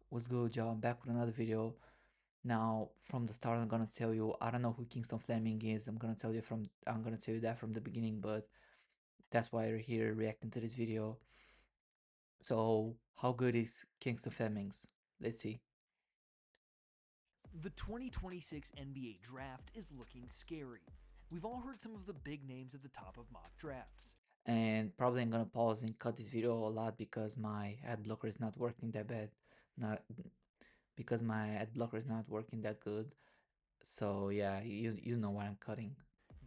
What's good, y'all? I'm back with another video. Now, from the start, I'm gonna tell you I don't know who Kingston Fleming is. I'm gonna tell you that from the beginning, but that's why you're here reacting to this video. So, how good is Kingston Flemings? Let's see. The 2026 NBA draft is looking scary. We've all heard some of the big names at the top of mock drafts. And probably I'm gonna pause and cut this video a lot because my ad blocker is not working that bad. Not because my ad blocker is not working that good. So yeah, you know what I'm cutting.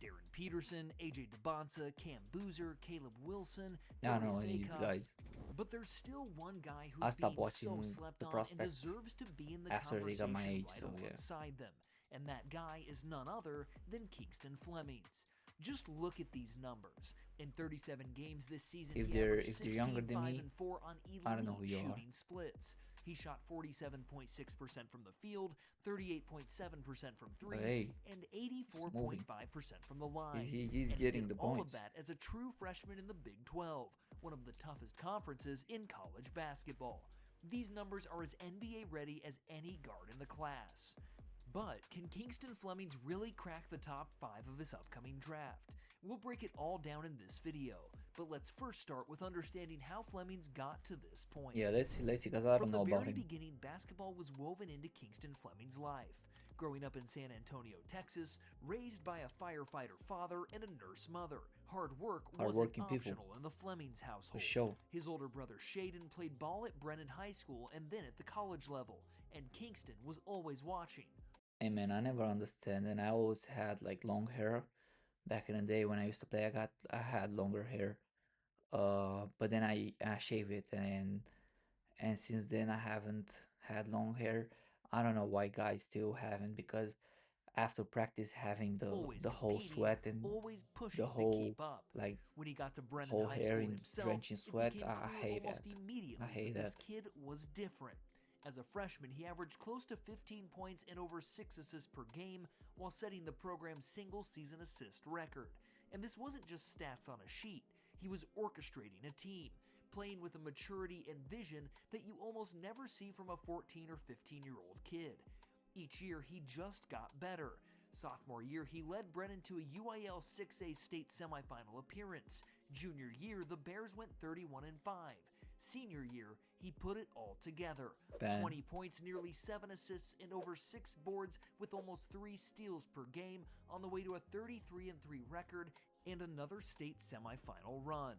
Darren Peterson, AJ DeBonsa, Cam Boozer, Caleb Wilson, I don't know Darius any of these Acuff. guys. But there's still one guy I who's stopped being so watching slept the on and prospects deserves to be in the after they got conversation my age, right so yeah. alongside them. And that guy is none other than Kingston Flemings. Just look at these numbers. In 37 games this season, If he they're averaged if they're 16, younger than 5, me, and 4 on I don't know who elite you are. shooting splits. He shot 47.6% from the field, 38.7% from But 3, hey, and it's moving. 84.5% from the line. He's And he did getting the all of points. that as a true freshman in the Big 12, one of the toughest conferences in college basketball. These numbers are as NBA ready as any guard in the class. But can Kingston Flemings really crack the top 5 of this upcoming draft? We'll break it all down in this video, but let's first start with understanding how Flemings got to this point. Yeah, let's see, cause I don't From the know about very him. beginning, basketball was woven into Kingston Fleming's life. Growing up in San Antonio, Texas, raised by a firefighter father and a nurse mother, hard work wasn't Hardworking people, optional in the Flemings for household. sure. His older brother Shaden played ball at Brennan High School and then at the college level, and Kingston was always watching. Hey man, I never understand, and I always had like long hair. Back in the day when I used to play, I had longer hair. But then I shave it, and since then I haven't had long hair. I don't know why guys still haven't, because after practice having Always the whole competing, sweat and always the pushing to whole, keep up. like, When he got to Brennan whole High hair School in himself, drenched in it sweat, became I clear hate that. almost I immediately hate that that. this kid was different. As a freshman, he averaged close to 15 points and over 6 assists per game while setting the program's single season assist record. And this wasn't just stats on a sheet, he was orchestrating a team, playing with a maturity and vision that you almost never see from a 14 or 15-year-old kid. Each year, he just got better. Sophomore year, he led Brennan to a UIL 6A state semifinal appearance. Junior year, the Bears went 31-5. Senior year, he put it all together. Ben, 20 points, nearly 7 assists, and over 6 boards with almost 3 steals per game on the way to a 33-3 record and another state semifinal run.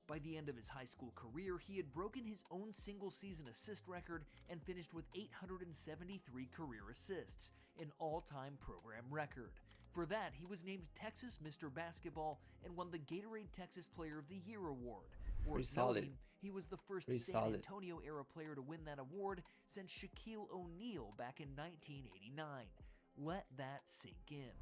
By the end of his high school career, he had broken his own single season assist record and finished with 873 career assists, an all-time program record. For that, he was named Texas Mr. Basketball and won the Gatorade Texas Player of the Year award. pretty Worth solid. noting, he was the first Pretty San solid. Antonio era player to win that award since Shaquille O'Neal back in 1989. Let that sink in.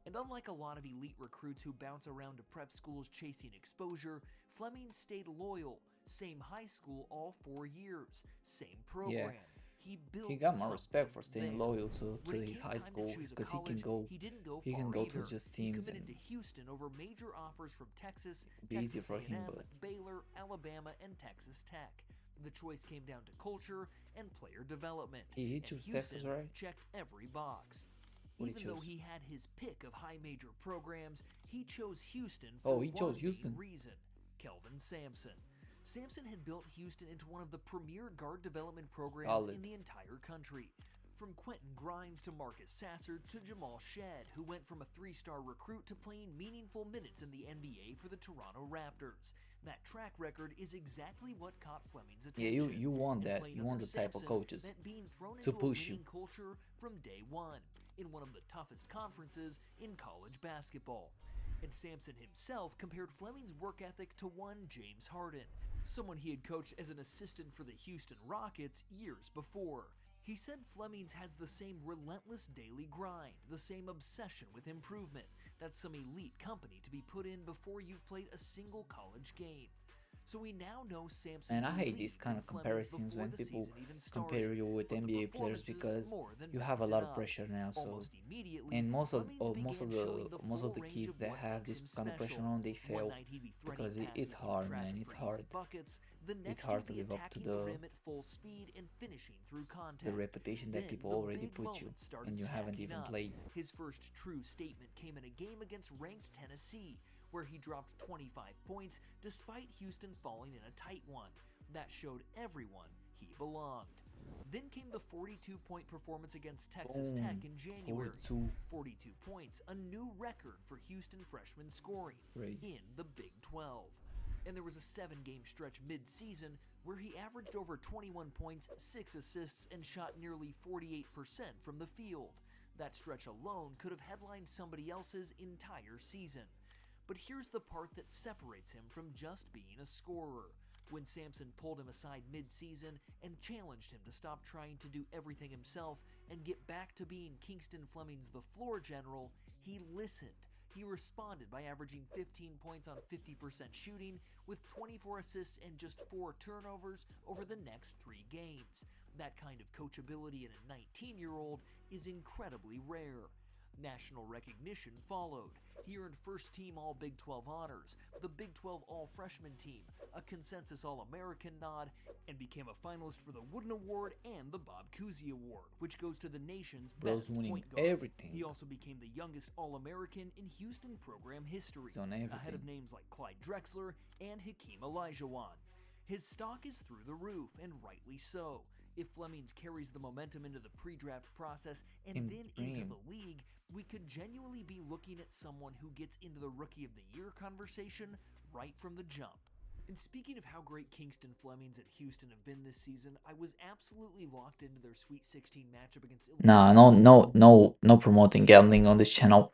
And unlike a lot of elite recruits who bounce around to prep schools chasing exposure, Fleming stayed loyal. Same high school all 4 years. Same Yeah, program. He he built got more something respect for staying there. loyal When to it his came high time to school, choose a because college, he didn't go he can far go to either. just He teams committed and to Houston over major offers from Texas, be easier Texas for him. A&M, But Baylor, Alabama, and Texas Tech. The choice came down to culture and player development, he and chose Houston Texas, right? checked every box. What he Even though chose? he had his pick of high major programs, he chose Houston Oh, for he one chose main Houston. reason: Kelvin Sampson. Sampson had built Houston into one of the premier guard development programs in Solid. the entire country. From Quentin Grimes to Marcus Sasser to Jamal Shedd, who went from a 3-star recruit to playing meaningful minutes in the NBA for the Toronto Raptors. That track record is exactly what caught Fleming's Yeah, attention. you want And that. playing You want under the type of Sampson coaches meant being thrown to into a push you. winning culture from day one, in one of the toughest conferences in college basketball. And Sampson himself compared Fleming's work ethic to one James Harden, someone he had coached as an assistant for the Houston Rockets years before. He said Flemings has the same relentless daily grind, the same obsession with improvement. That's some elite company to be put in before you've played a single college game. So we now know Sampson And I hate these believed in kind of Flemings comparisons before when the people season even started, compare you with but the NBA players performances because more than you have a backed it lot of up. pressure now. So, Almost immediately, and Flemings began showing the most of full the range kids of that what have makes this him kind of pressure special. on, they One fail night he'd be threading because it's passes through hard, man. traffic It's for easy hard. buckets. The It's next hard he'd to be live up to attacking the rim at full speed and finishing through the contact. reputation that Then people the already big put you, moments started and you haven't stacking even up. played. His first true statement came in a game against ranked Tennessee, where he dropped 25 points despite Houston falling in a tight one. That showed everyone he belonged. Then came the 42-point performance against Texas Tech Boom, in January. 42, 42 points, a new record for Houston freshmen scoring crazy. in the Big 12. And there was a 7-game stretch mid-season where he averaged over 21 points, 6 assists, and shot nearly 48% from the field. That stretch alone could have headlined somebody else's entire season. But here's the part that separates him from just being a scorer. When Sampson pulled him aside mid-season and challenged him to stop trying to do everything himself and get back to being Kingston Flemings the floor general, he listened. He responded by averaging 15 points on 50% shooting with 24 assists and just 4 turnovers over the next 3 games. That kind of coachability in a 19-year-old is incredibly rare. National recognition followed. He earned first-team All-Big 12 honors, the Big 12 All-Freshman team, a consensus All-American nod, and became a finalist for the Wooden Award and the Bob Cousy Award, which goes to the nation's Bro's best winning point guard. everything. He also became the youngest All-American in Houston program history, He's on ahead everything. of names like Clyde Drexler and Hakeem Olajuwon. His stock is through the roof, and rightly so. If Flemings carries the momentum into the pre-draft process and then into the league, we could genuinely be looking at someone who gets into the Rookie of the Year conversation right from the jump. And speaking of how great Kingston Flemings at Houston have been this season, I was absolutely locked into their Sweet 16 matchup against Nah, no promoting gambling on this channel.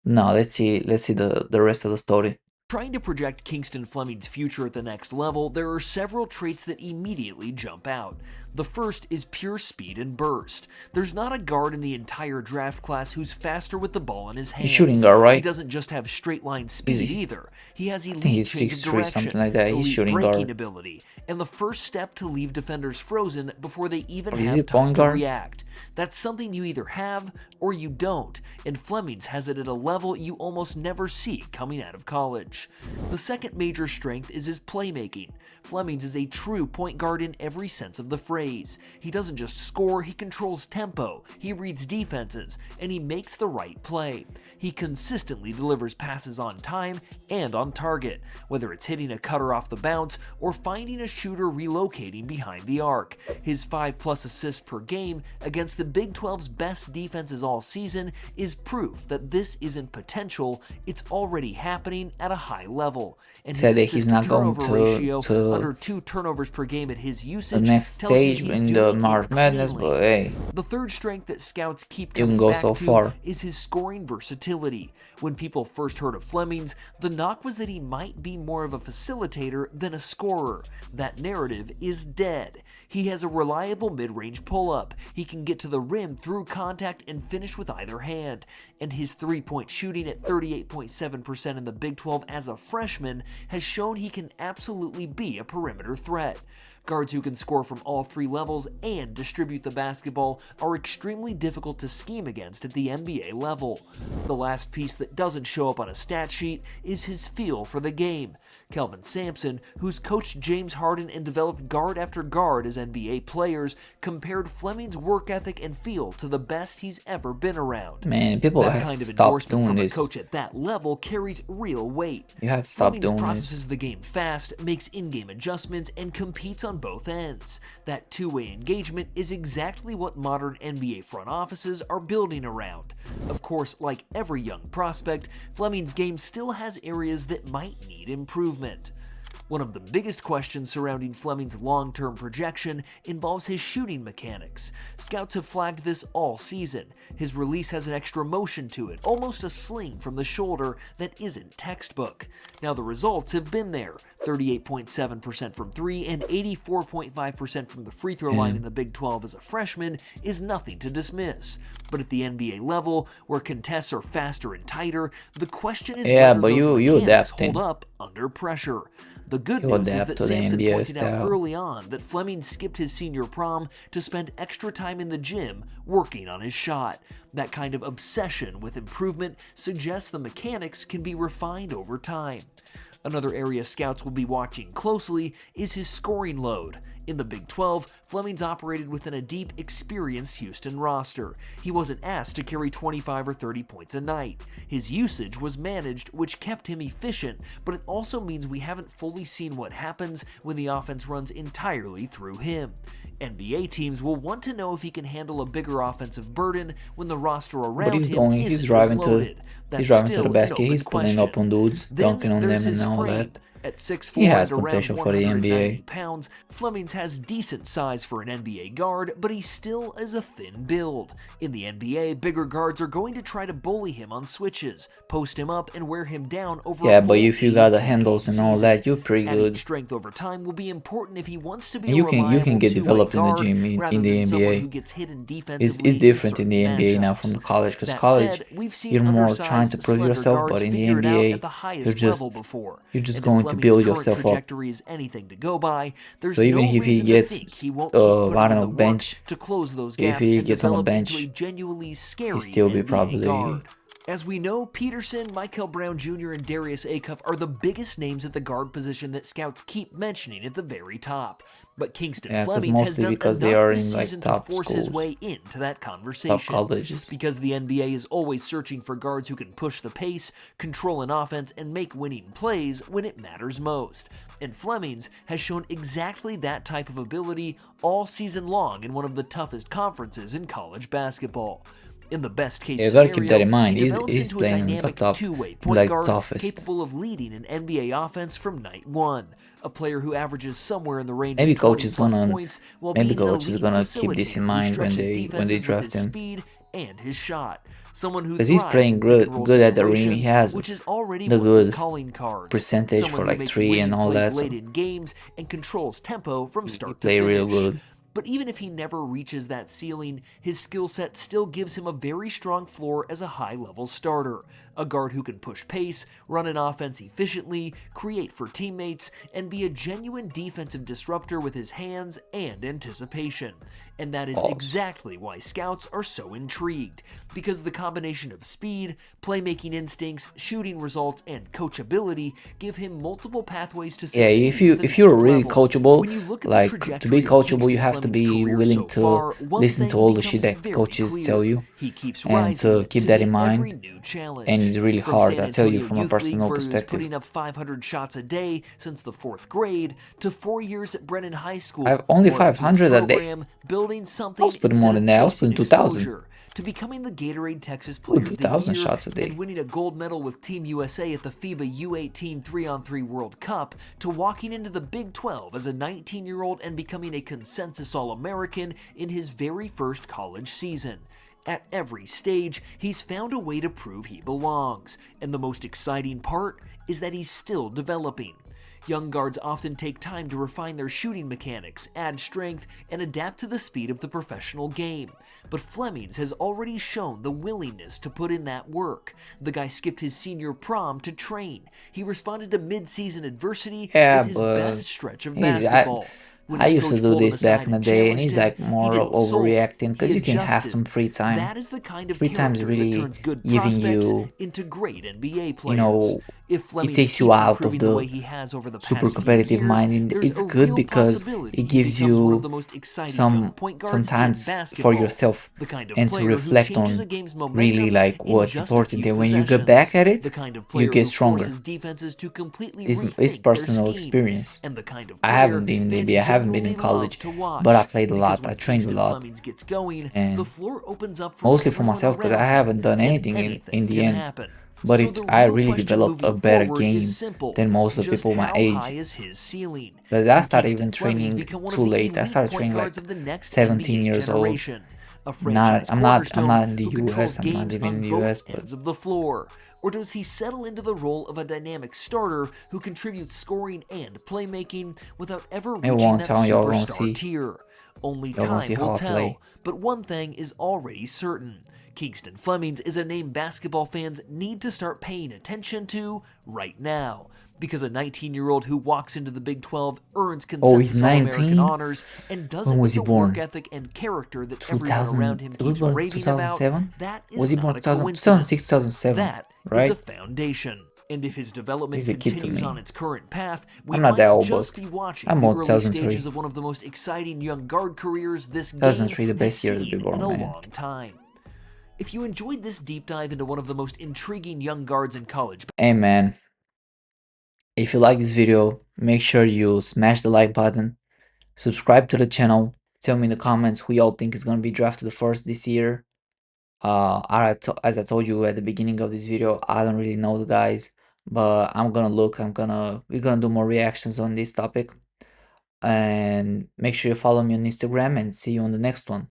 No, let's see the rest of the story. Trying to project Kingston Fleming's future at the next level, there are several traits that immediately jump out. The first is pure speed and burst. There's not a guard in the entire draft class who's faster with the ball in his hands. He's shooting guard, right? He doesn't just have straight line speed either. He has I think elite he's change of 6'3", direction, something like that. He's elite shooting breaking guard. ability, and the first step to leave defenders frozen before they even Or is have he time point to guard? react. That's something you either have or you don't, and Flemings has it at a level you almost never see coming out of college. The second major strength is his playmaking. Flemings is a true point guard in every sense of the phrase. He doesn't just score, he controls tempo, he reads defenses, and he makes the right play. He consistently delivers passes on time and on target, whether it's hitting a cutter off the bounce or finding a shooter relocating behind the arc. His 5+ assists per game against the Big 12's best defenses all season is proof that this isn't potential, it's already happening at a high level. And Said that his he's not going assist-to-turnover ratio to under 2 turnovers per game at his the usage next tells you stage he's in the doing it March Madness, cleanly. but hey, The third strength that scouts keep you can coming go back so to far. is his scoring versatility. When people first heard of Flemings, the knock was that he might be more of a facilitator than a scorer. That narrative is dead. He has a reliable mid-range pull-up. He can get to the rim through contact and finish with either hand. And his three-point shooting at 38.7% in the Big 12 as a freshman has shown he can absolutely be a perimeter threat. Guards who can score from all 3 levels and distribute the basketball are extremely difficult to scheme against at the NBA level. The last piece that doesn't show up on a stat sheet is his feel for the game. Kelvin Sampson, who's coached James Harden and developed guard after guard as NBA players, compared Fleming's work ethic and feel to the best he's ever been around. Man, people That have kind to of stop endorsement doing from a this. coach at that level carries real weight. You have to stop Flemings doing processes this. the game fast, makes in-game adjustments, and competes on both ends. That two-way engagement is exactly what modern NBA front offices are building around. Of course, like every young prospect, Fleming's game still has areas that might need improvement. One of the biggest questions surrounding Fleming's long-term projection involves his shooting mechanics. Scouts have flagged this all season. His release has an extra motion to it, almost a sling from the shoulder that isn't textbook. Now the results have been there. 38.7% from 3 and 84.5% from the free throw line in the Big 12 as a freshman is nothing to dismiss. But at the NBA level, where contests are faster and tighter, the question is whether but those you mechanics adapting. hold up under pressure. The good He'll news is adapt that to the Sampson NBA pointed out style. early on that Fleming skipped his senior prom to spend extra time in the gym working on his shot. That kind of obsession with improvement suggests the mechanics can be refined over time. Another area scouts will be watching closely is his scoring load. In the Big 12, Flemings operated within a deep, experienced Houston roster. He wasn't asked to carry 25 or 30 points a night. His usage was managed, which kept him efficient, but it also means we haven't fully seen what happens when the offense runs entirely through him. NBA teams will want to know if he can handle a bigger offensive burden when the roster But around he's him going, isn't as loaded. he's That's driving to the still an basket. open He's pulling question. up on dudes, Then dunking on there's them, and his all frame. that. At He 6'4" has and around potential for the 190 NBA. pounds, Flemings has decent size for an NBA guard, but he still is a thin build. In the NBA, bigger guards are going to try to bully him on switches, post him up, and wear him down over a Yeah, but full if you got the 82-game handles and all season. that, you're pretty Adding good. strength over time will be important if he wants to be And a you can reliable get two-way developed in the guard gym rather in the than someone who NBA. gets hidden It's defensively in different in certain the NBA now from matchups. the college, because That college said, we've seen you're more trying to undersized, prove slender yourself, guards but in the figure it out at NBA the highest level before. you're just And if going to Fleming's build current yourself up. trajectory is anything to go by, there's So even no if he reason to gets think he won't keep I putting don't in know, the work bench, to close those if gaps he and gets on the develop into a bench, genuinely he scary still be NBA guard. probably. As we know, Peterson, Michael Brown Jr., and Darius Acuff are the biggest names at the guard position that scouts keep mentioning at the very top. But Kingston Yeah, because Flemings has mostly done because they enough are this in like season to top force his schools, way into that top conversation. colleges. Because the NBA is always searching for guards who can push the pace, control an offense, and make winning plays when it matters most. And Flemings has shown exactly that type of ability all season long in one of the toughest conferences in college basketball. In the best case Yeah, you gotta keep that scenario, in mind. he develops He's into a playing in the dynamic top, two-way in point like guard toughest. capable of leading an NBA offense from night one. A player who averages somewhere in the range Maybe of coach 20 is plus gonna points while maybe being an coach is elite gonna keep this in facilitator who mind stretches when they defenses with draft his him, speed and his shot. Someone who because he's thrives playing in pick-and-roll good at the rim. He situations, has which is already the one of his good calling cards. percentage Someone for who like makes three and winning all plays that. So late in games and controls tempo from he start to play real finish. good. But even if he never reaches that ceiling, his skill set still gives him a very strong floor as a high-level starter. A guard who can push pace, run an offense efficiently, create for teammates, and be a genuine defensive disruptor with his hands and anticipation. And that is Pause. exactly why scouts are so intrigued, because the combination of speed, playmaking instincts, shooting results, and coachability give him multiple pathways to Yeah, succeed at the if you're next really level. coachable, When you look at the like to be trajectory of coachable, you Kingston have to Fleming's be career willing so to far, one listen to thing all the shit becomes that very coaches clear. tell you, He keeps and rising to keep to that meet in every mind. new challenge. And it's really From hard, San I tell you, Antonio from a youth leagues personal where he was perspective. putting up 500 shots a day since the 4th grade, to 4 years at Brennan High School, I have only loyal to his 500 a day. program, building I something was putting instead more of than that. I was chasing putting 2,000. exposure, to becoming the Gatorade Texas Ooh, Player of the 2,000 Year shots a day. and winning a gold medal with Team USA at the FIBA U18 3-on-3 World Cup, to walking into the Big 12 as a 19-year-old and becoming a consensus All-American in his very first college season. At every stage, he's found a way to prove he belongs, and the most exciting part is that he's still developing. Young guards often take time to refine their shooting mechanics, add strength, and adapt to the speed of the professional game. But Flemings has already shown the willingness to put in that work. The guy skipped his senior prom to train. He responded to mid-season adversity Yeah, with his but best stretch of he's, basketball. When I his used to coach do pulled him this back aside in the and day, and challenged he's him, like he more didn't sulk. overreacting, because He you can have adjusted. some free time. That is the kind of Free time is character that really turns good giving prospects you, into great NBA players. you know, If it Flemings takes you keeps out of improving the way the he has over the super past few competitive years, mind, and there's it's a good real because possibility it he gives becomes one of you the most exciting young point guards in sometimes for basketball. yourself, The kind of and to player who reflect changes a on game's really momentum like in what's just a important, few and when you get possessions. back at it, The kind of you player get who stronger. forces defenses to completely It's rethink personal their scheme. experience. And the kind of I player haven't been in the fans NBA, I haven't been in genuinely love college, to watch. but I played a Because lot, I when trained a Kingston lot, Flemings gets going, the and floor opens up for mostly for everyone myself, because around I him, haven't done and anything anything in the can end. happen. But So the I real really question developed a moving better forward is game simple. than most of the Just people my how age. high is his ceiling? But I Can started Kingston even Flemings training become one too of the late. I elite started point training like guards of the next 17 NBA years old. generation? A franchise I'm cornerstone not in the who controls US. I'm not games even on in the both US, but ends of the floor? Or does he settle into the role of a dynamic starter who contributes scoring and playmaking without ever maybe reaching one that time y'all gonna superstar see. tier? Only Y'all gonna see time how will I tell. play. But one thing is already certain. Kingston Flemings is a name basketball fans need to start paying attention to right now. because a 19-year-old who walks into the Big 12 earns Oh, he's consensus All-American 19? honors and does When it was with he the work born? ethic and character that everyone around 2000, him was he keeps born raving about, 2007? that Was is he born not a 2006, coincidence. 2007, That is a right? foundation. And if his development He's a kid to continues on me. its current path, we I'm not that might old, but just be watching I'm the more early stages 2003. of one of the most exciting young guard careers this game 2003, the has best year to be seen in born, a man. long time. If you enjoyed this deep dive into one of the most intriguing young guards in college, Hey man, if you like this video, make sure you smash the like button, subscribe to the channel, tell me in the comments who y'all think is gonna be drafted first this year. As I told you at the beginning of this video, I don't really know the guys, but I'm gonna look. We're gonna do more reactions on this topic, and make sure you follow me on Instagram and see you on the next one.